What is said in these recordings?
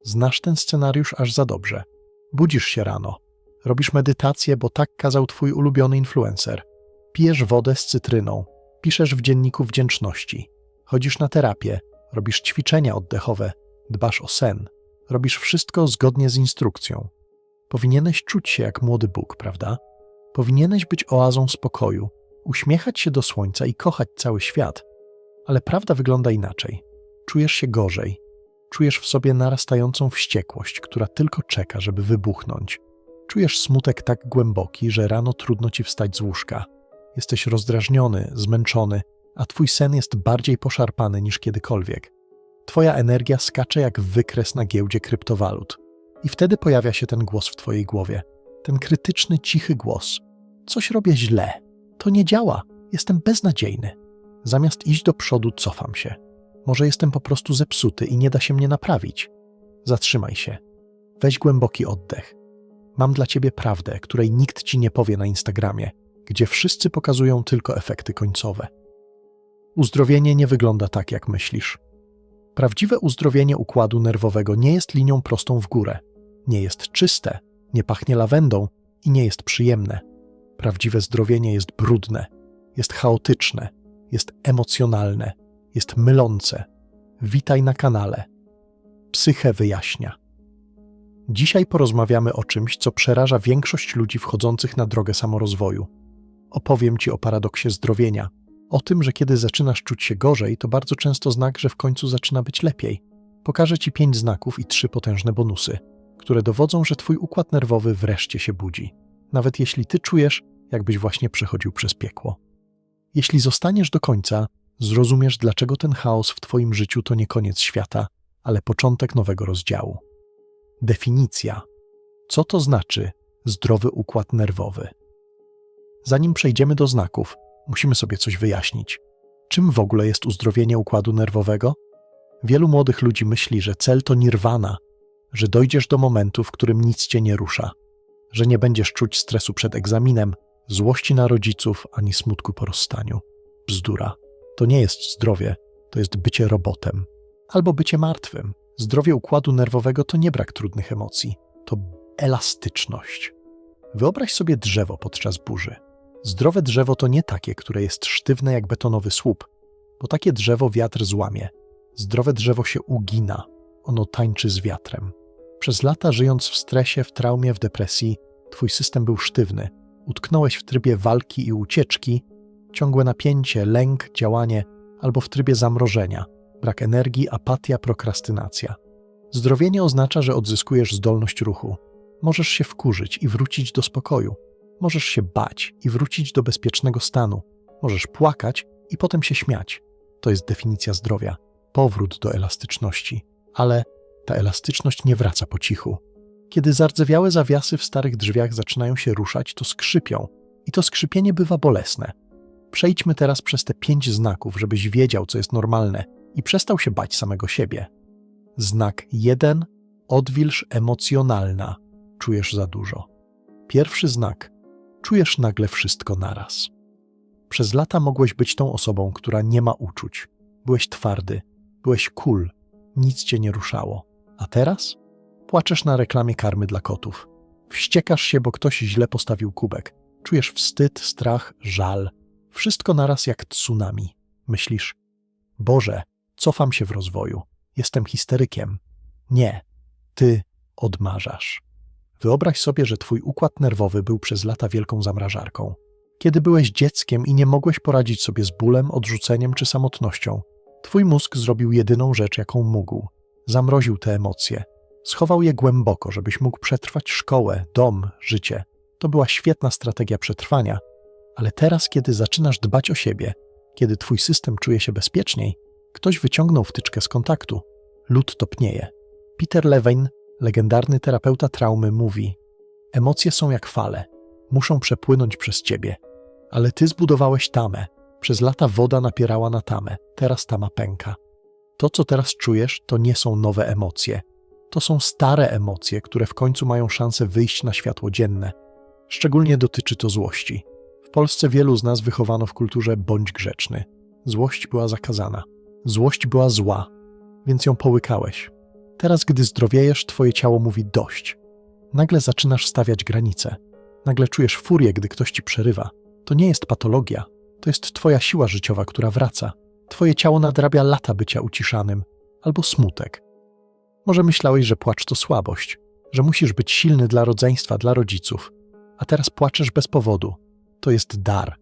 Znasz ten scenariusz aż za dobrze. Budzisz się rano. Robisz medytację, bo tak kazał twój ulubiony influencer. Pijesz wodę z cytryną. Piszesz w dzienniku wdzięczności. Chodzisz na terapię. Robisz ćwiczenia oddechowe. Dbasz o sen. Robisz wszystko zgodnie z instrukcją. Powinieneś czuć się jak młody Bóg, prawda? Powinieneś być oazą spokoju, uśmiechać się do słońca i kochać cały świat. Ale prawda wygląda inaczej. Czujesz się gorzej. Czujesz w sobie narastającą wściekłość, która tylko czeka, żeby wybuchnąć. Czujesz smutek tak głęboki, że rano trudno ci wstać z łóżka. Jesteś rozdrażniony, zmęczony, a twój sen jest bardziej poszarpany niż kiedykolwiek. Twoja energia skacze jak wykres na giełdzie kryptowalut. I wtedy pojawia się ten głos w twojej głowie. Ten krytyczny, cichy głos. Coś robię źle. To nie działa. Jestem beznadziejny. Zamiast iść do przodu, cofam się. Może jestem po prostu zepsuty i nie da się mnie naprawić. Zatrzymaj się. Weź głęboki oddech. Mam dla ciebie prawdę, której nikt ci nie powie na Instagramie, gdzie wszyscy pokazują tylko efekty końcowe. Uzdrowienie nie wygląda tak, jak myślisz. Prawdziwe uzdrowienie układu nerwowego nie jest linią prostą w górę. Nie jest czyste, nie pachnie lawendą i nie jest przyjemne. Prawdziwe zdrowienie jest brudne, jest chaotyczne, jest emocjonalne, jest mylące. Witaj na kanale. Psychę wyjaśnia. Dzisiaj porozmawiamy o czymś, co przeraża większość ludzi wchodzących na drogę samorozwoju. Opowiem ci o paradoksie zdrowienia, o tym, że kiedy zaczynasz czuć się gorzej, to bardzo często znak, że w końcu zaczyna być lepiej. Pokażę ci 5 znaków i 3 potężne bonusy, które dowodzą, że twój układ nerwowy wreszcie się budzi. Nawet jeśli ty czujesz, jakbyś właśnie przechodził przez piekło. Jeśli zostaniesz do końca, zrozumiesz, dlaczego ten chaos w twoim życiu to nie koniec świata, ale początek nowego rozdziału. Definicja. Co to znaczy zdrowy układ nerwowy? Zanim przejdziemy do znaków, musimy sobie coś wyjaśnić. Czym w ogóle jest uzdrowienie układu nerwowego? Wielu młodych ludzi myśli, że cel to nirwana, że dojdziesz do momentu, w którym nic cię nie rusza, że nie będziesz czuć stresu przed egzaminem, złości na rodziców ani smutku po rozstaniu. Bzdura. To nie jest zdrowie, to jest bycie robotem. Albo bycie martwym. Zdrowie układu nerwowego to nie brak trudnych emocji, to elastyczność. Wyobraź sobie drzewo podczas burzy. Zdrowe drzewo to nie takie, które jest sztywne jak betonowy słup, bo takie drzewo wiatr złamie. Zdrowe drzewo się ugina, ono tańczy z wiatrem. Przez lata żyjąc w stresie, w traumie, w depresji, twój system był sztywny. Utknąłeś w trybie walki i ucieczki, ciągłe napięcie, lęk, działanie, albo w trybie zamrożenia, brak energii, apatia, prokrastynacja. Zdrowienie oznacza, że odzyskujesz zdolność ruchu. Możesz się wkurzyć i wrócić do spokoju. Możesz się bać i wrócić do bezpiecznego stanu. Możesz płakać i potem się śmiać. To jest definicja zdrowia. Powrót do elastyczności. Ale ta elastyczność nie wraca po cichu. Kiedy zardzewiałe zawiasy w starych drzwiach zaczynają się ruszać, to skrzypią. I to skrzypienie bywa bolesne. Przejdźmy teraz przez te 5 znaków, żebyś wiedział, co jest normalne i przestał się bać samego siebie. Znak 1. Odwilż emocjonalna. Czujesz za dużo. Pierwszy znak. Czujesz nagle wszystko naraz. Przez lata mogłeś być tą osobą, która nie ma uczuć. Byłeś twardy, byłeś cool, nic cię nie ruszało. A teraz? Płaczesz na reklamie karmy dla kotów. Wściekasz się, bo ktoś źle postawił kubek. Czujesz wstyd, strach, żal. Wszystko naraz jak tsunami. Myślisz, Boże, cofam się w rozwoju. Jestem histerykiem. Nie, ty odmarzasz. Wyobraź sobie, że twój układ nerwowy był przez lata wielką zamrażarką. Kiedy byłeś dzieckiem i nie mogłeś poradzić sobie z bólem, odrzuceniem czy samotnością, twój mózg zrobił jedyną rzecz, jaką mógł. Zamroził te emocje. Schował je głęboko, żebyś mógł przetrwać szkołę, dom, życie. To była świetna strategia przetrwania, ale teraz, kiedy zaczynasz dbać o siebie, kiedy twój system czuje się bezpieczniej, ktoś wyciągnął wtyczkę z kontaktu. Lód topnieje. Peter Levine, legendarny terapeuta traumy, mówi: emocje są jak fale, muszą przepłynąć przez ciebie, ale ty zbudowałeś tamę. Przez lata woda napierała na tamę, teraz tama pęka. To, co teraz czujesz, to nie są nowe emocje. To są stare emocje, które w końcu mają szansę wyjść na światło dzienne. Szczególnie dotyczy to złości. W Polsce wielu z nas wychowano w kulturze bądź grzeczny. Złość była zakazana. Złość była zła, więc ją połykałeś. Teraz, gdy zdrowiejesz, twoje ciało mówi dość. Nagle zaczynasz stawiać granice. Nagle czujesz furię, gdy ktoś ci przerywa. To nie jest patologia. To jest twoja siła życiowa, która wraca. Twoje ciało nadrabia lata bycia uciszanym. Albo smutek. Może myślałeś, że płacz to słabość. Że musisz być silny dla rodzeństwa, dla rodziców. A teraz płaczesz bez powodu. To jest dar.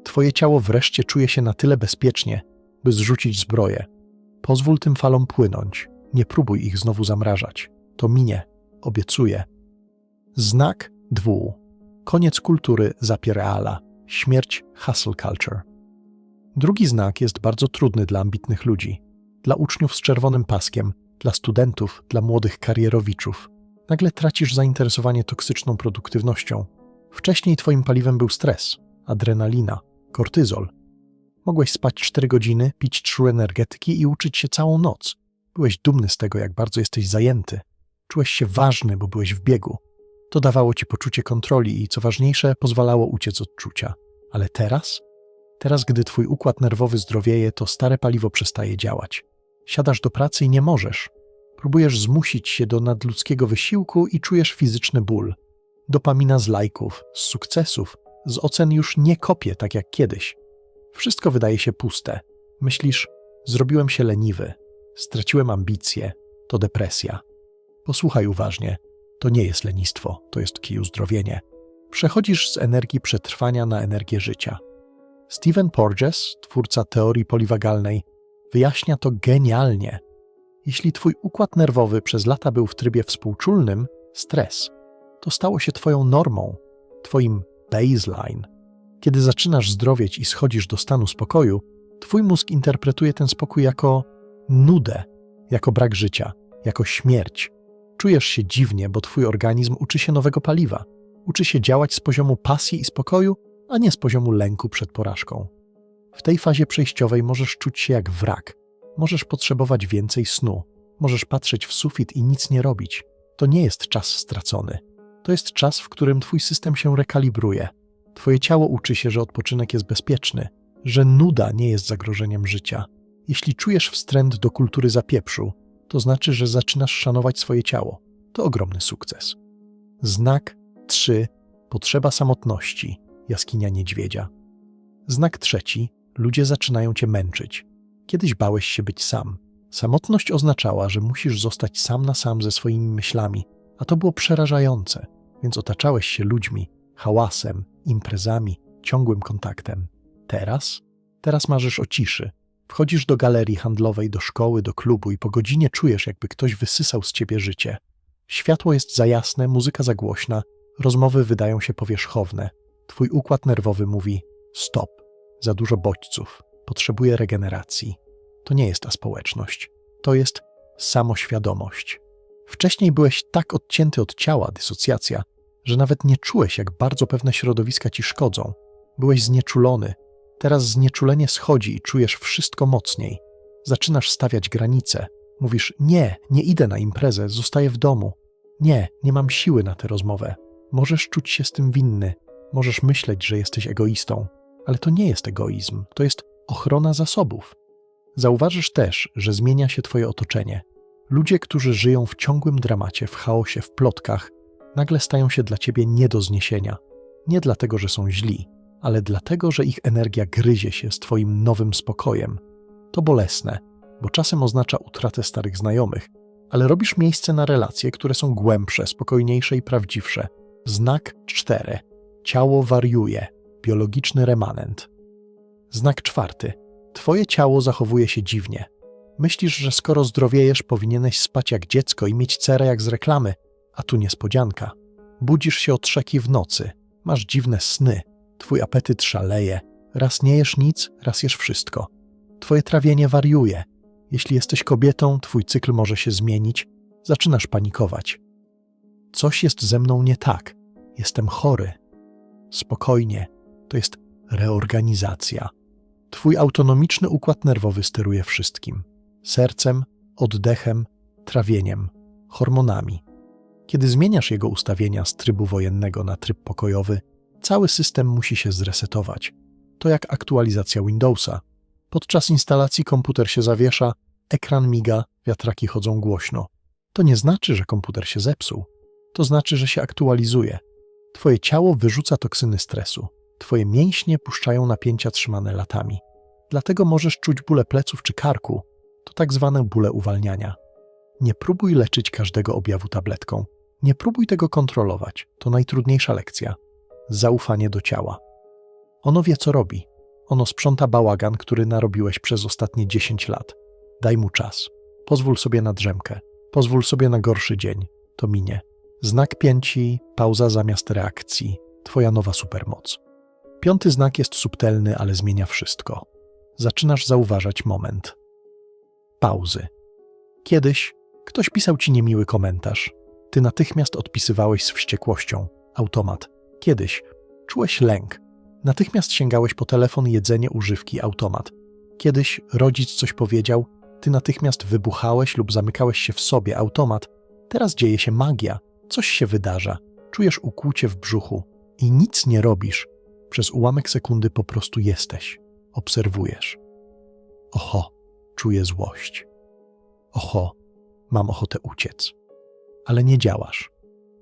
Twoje ciało wreszcie czuje się na tyle bezpiecznie, by zrzucić zbroję. Pozwól tym falom płynąć. Nie próbuj ich znowu zamrażać. To minie. Obiecuję. Znak 2. Koniec kultury zapiereala. Śmierć hustle culture. Drugi znak jest bardzo trudny dla ambitnych ludzi. Dla uczniów z czerwonym paskiem, dla studentów, dla młodych karierowiczów. Nagle tracisz zainteresowanie toksyczną produktywnością. Wcześniej twoim paliwem był stres, adrenalina, kortyzol. Mogłeś spać 4 godziny, pić 3 energetyki i uczyć się całą noc. Byłeś dumny z tego, jak bardzo jesteś zajęty. Czułeś się ważny, bo byłeś w biegu. To dawało ci poczucie kontroli i, co ważniejsze, pozwalało uciec od czucia. Ale teraz? Teraz, gdy twój układ nerwowy zdrowieje, to stare paliwo przestaje działać. Siadasz do pracy i nie możesz. Próbujesz zmusić się do nadludzkiego wysiłku i czujesz fizyczny ból. Dopamina z lajków, z sukcesów, z ocen już nie kopie tak jak kiedyś. Wszystko wydaje się puste. Myślisz, zrobiłem się leniwy, straciłem ambicje, to depresja. Posłuchaj uważnie, to nie jest lenistwo, to jest kij uzdrowienie. Przechodzisz z energii przetrwania na energię życia. Stephen Porges, twórca teorii poliwagalnej, wyjaśnia to genialnie. Jeśli twój układ nerwowy przez lata był w trybie współczulnym, stres, to stało się twoją normą, twoim baseline. Kiedy zaczynasz zdrowieć i schodzisz do stanu spokoju, twój mózg interpretuje ten spokój jako nudę, jako brak życia, jako śmierć. Czujesz się dziwnie, bo twój organizm uczy się nowego paliwa. Uczy się działać z poziomu pasji i spokoju, a nie z poziomu lęku przed porażką. W tej fazie przejściowej możesz czuć się jak wrak. Możesz potrzebować więcej snu. Możesz patrzeć w sufit i nic nie robić. To nie jest czas stracony. To jest czas, w którym twój system się rekalibruje. Twoje ciało uczy się, że odpoczynek jest bezpieczny, że nuda nie jest zagrożeniem życia. Jeśli czujesz wstręt do kultury zapieprzu, to znaczy, że zaczynasz szanować swoje ciało. To ogromny sukces. Znak 3. Potrzeba samotności. Jaskinia niedźwiedzia. Znak 3. Ludzie zaczynają cię męczyć. Kiedyś bałeś się być sam. Samotność oznaczała, że musisz zostać sam na sam ze swoimi myślami, a to było przerażające, więc otaczałeś się ludźmi, hałasem, imprezami, ciągłym kontaktem. Teraz marzysz o ciszy. Wchodzisz do galerii handlowej, do szkoły, do klubu i po godzinie czujesz, jakby ktoś wysysał z ciebie życie. Światło jest za jasne, muzyka za głośna, rozmowy wydają się powierzchowne. Twój układ nerwowy mówi stop, za dużo bodźców, potrzebuje regeneracji. To nie jest aspołeczność, to jest samoświadomość. Wcześniej byłeś tak odcięty od ciała, dysocjacja, że nawet nie czułeś, jak bardzo pewne środowiska ci szkodzą. Byłeś znieczulony. Teraz znieczulenie schodzi i czujesz wszystko mocniej. Zaczynasz stawiać granice. Mówisz, nie idę na imprezę, zostaję w domu. Nie mam siły na tę rozmowę. Możesz czuć się z tym winny. Możesz myśleć, że jesteś egoistą. Ale to nie jest egoizm, to jest ochrona zasobów. Zauważysz też, że zmienia się twoje otoczenie. Ludzie, którzy żyją w ciągłym dramacie, w chaosie, w plotkach, nagle stają się dla ciebie nie do zniesienia. Nie dlatego, że są źli, ale dlatego, że ich energia gryzie się z twoim nowym spokojem. To bolesne, bo czasem oznacza utratę starych znajomych, ale robisz miejsce na relacje, które są głębsze, spokojniejsze i prawdziwsze. Znak 4. Ciało wariuje. Biologiczny remanent. Znak 4. Twoje ciało zachowuje się dziwnie. Myślisz, że skoro zdrowiejesz, powinieneś spać jak dziecko i mieć cerę jak z reklamy, a tu niespodzianka. Budzisz się od 3 w nocy, masz dziwne sny, twój apetyt szaleje, raz nie jesz nic, raz jesz wszystko. Twoje trawienie wariuje. Jeśli jesteś kobietą, twój cykl może się zmienić, zaczynasz panikować. Coś jest ze mną nie tak, jestem chory. Spokojnie, to jest reorganizacja. Twój autonomiczny układ nerwowy steruje wszystkim. Sercem, oddechem, trawieniem, hormonami. Kiedy zmieniasz jego ustawienia z trybu wojennego na tryb pokojowy, cały system musi się zresetować. To jak aktualizacja Windowsa. Podczas instalacji komputer się zawiesza, ekran miga, wiatraki chodzą głośno. To nie znaczy, że komputer się zepsuł. To znaczy, że się aktualizuje. Twoje ciało wyrzuca toksyny stresu. Twoje mięśnie puszczają napięcia trzymane latami. Dlatego możesz czuć bóle pleców czy karku. To tak zwane bóle uwalniania. Nie próbuj leczyć każdego objawu tabletką. Nie próbuj tego kontrolować. To najtrudniejsza lekcja. Zaufanie do ciała. Ono wie, co robi. Ono sprząta bałagan, który narobiłeś przez ostatnie 10 lat. Daj mu czas. Pozwól sobie na drzemkę. Pozwól sobie na gorszy dzień. To minie. Znak 5. Pauza zamiast reakcji. Twoja nowa supermoc. 5. znak jest subtelny, ale zmienia wszystko. Zaczynasz zauważać moment. Pauzy. Kiedyś ktoś pisał ci niemiły komentarz. Ty natychmiast odpisywałeś z wściekłością. Automat. Kiedyś czułeś lęk. Natychmiast sięgałeś po telefon, jedzenie, używki, automat. Kiedyś rodzic coś powiedział, ty natychmiast wybuchałeś lub zamykałeś się w sobie, automat. Teraz dzieje się magia, coś się wydarza, czujesz ukłucie w brzuchu i nic nie robisz. Przez ułamek sekundy po prostu jesteś, obserwujesz. Oho, czuję złość. Oho, mam ochotę uciec. Ale nie działasz.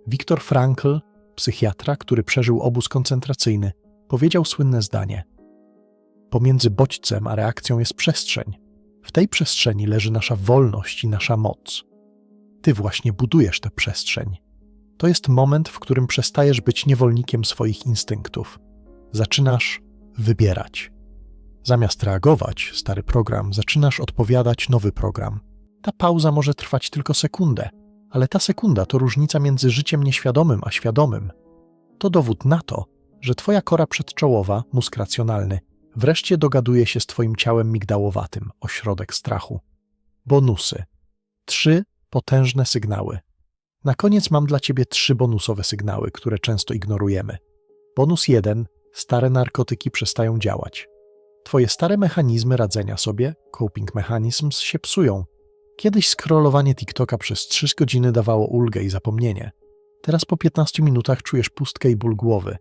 Viktor Frankl, psychiatra, który przeżył obóz koncentracyjny, powiedział słynne zdanie. Pomiędzy bodźcem a reakcją jest przestrzeń. W tej przestrzeni leży nasza wolność i nasza moc. Ty właśnie budujesz tę przestrzeń. To jest moment, w którym przestajesz być niewolnikiem swoich instynktów. Zaczynasz wybierać. Zamiast reagować, stary program, zaczynasz odpowiadać, nowy program. Ta pauza może trwać tylko sekundę, ale ta sekunda to różnica między życiem nieświadomym a świadomym. To dowód na to, że twoja kora przedczołowa, mózg racjonalny, wreszcie dogaduje się z twoim ciałem migdałowatym, ośrodek strachu. Bonusy. 3 potężne sygnały. Na koniec mam dla ciebie 3 bonusowe sygnały, które często ignorujemy. Bonus 1. Stare narkotyki przestają działać. Twoje stare mechanizmy radzenia sobie, coping mechanisms, się psują. Kiedyś scrollowanie TikToka przez 3 godziny dawało ulgę i zapomnienie. Teraz po 15 minutach czujesz pustkę i ból głowy.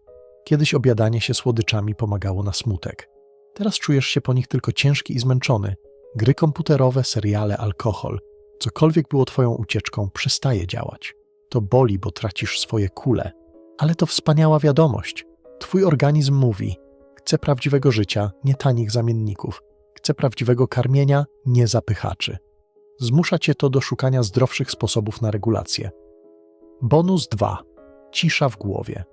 Kiedyś obiadanie się słodyczami pomagało na smutek. Teraz czujesz się po nich tylko ciężki i zmęczony. Gry komputerowe, seriale, alkohol. Cokolwiek było twoją ucieczką, przestaje działać. To boli, bo tracisz swoje kule. Ale to wspaniała wiadomość. Twój organizm mówi: chcę prawdziwego życia, nie tanich zamienników. Chcę prawdziwego karmienia, nie zapychaczy. Zmusza cię to do szukania zdrowszych sposobów na regulację. Bonus 2. Cisza w głowie.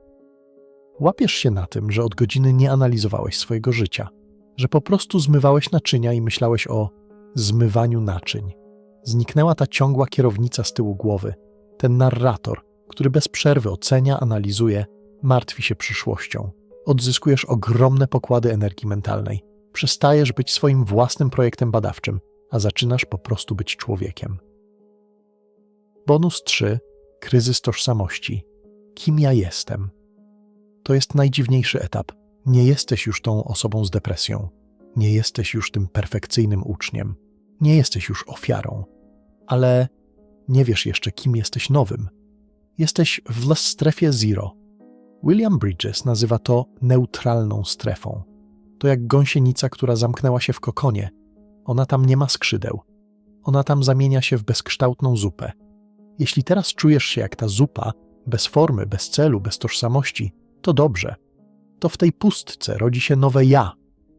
Łapiesz się na tym, że od godziny nie analizowałeś swojego życia, że po prostu zmywałeś naczynia i myślałeś o zmywaniu naczyń. Zniknęła ta ciągła kierownica z tyłu głowy, ten narrator, który bez przerwy ocenia, analizuje, martwi się przyszłością. Odzyskujesz ogromne pokłady energii mentalnej. Przestajesz być swoim własnym projektem badawczym, a zaczynasz po prostu być człowiekiem. Bonus 3. Kryzys tożsamości. Kim ja jestem? To jest najdziwniejszy etap. Nie jesteś już tą osobą z depresją. Nie jesteś już tym perfekcyjnym uczniem. Nie jesteś już ofiarą. Ale nie wiesz jeszcze, kim jesteś nowym. Jesteś w strefie zero. William Bridges nazywa to neutralną strefą. To jak gąsienica, która zamknęła się w kokonie. Ona tam nie ma skrzydeł. Ona tam zamienia się w bezkształtną zupę. Jeśli teraz czujesz się jak ta zupa, bez formy, bez celu, bez tożsamości, to dobrze. To w tej pustce rodzi się nowe ja.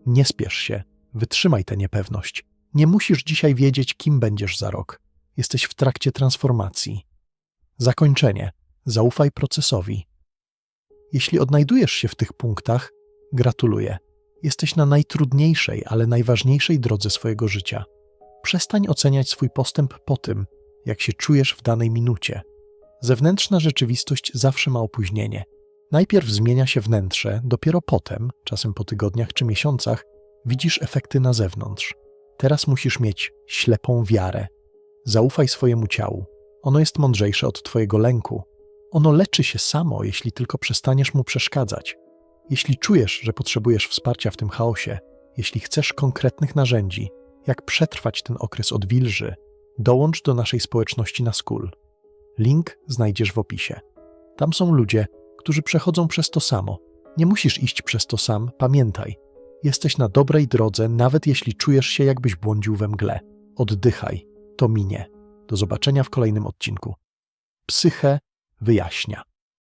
Nie spiesz się. Wytrzymaj tę niepewność. Nie musisz dzisiaj wiedzieć, kim będziesz za rok. Jesteś w trakcie transformacji. Zakończenie. Zaufaj procesowi. Jeśli odnajdujesz się w tych punktach, gratuluję. Jesteś na najtrudniejszej, ale najważniejszej drodze swojego życia. Przestań oceniać swój postęp po tym, jak się czujesz w danej minucie. Zewnętrzna rzeczywistość zawsze ma opóźnienie. Najpierw zmienia się wnętrze, dopiero potem, czasem po tygodniach czy miesiącach, widzisz efekty na zewnątrz. Teraz musisz mieć ślepą wiarę. Zaufaj swojemu ciału. Ono jest mądrzejsze od twojego lęku. Ono leczy się samo, jeśli tylko przestaniesz mu przeszkadzać. Jeśli czujesz, że potrzebujesz wsparcia w tym chaosie, jeśli chcesz konkretnych narzędzi, jak przetrwać ten okres odwilży, dołącz do naszej społeczności na Skool. Link znajdziesz w opisie. Tam są ludzie, którzy przechodzą przez to samo. Nie musisz iść przez to sam, pamiętaj. Jesteś na dobrej drodze, nawet jeśli czujesz się, jakbyś błądził we mgle. Oddychaj, to minie. Do Do zobaczenia w kolejnym odcinku. Psyche wyjaśnia.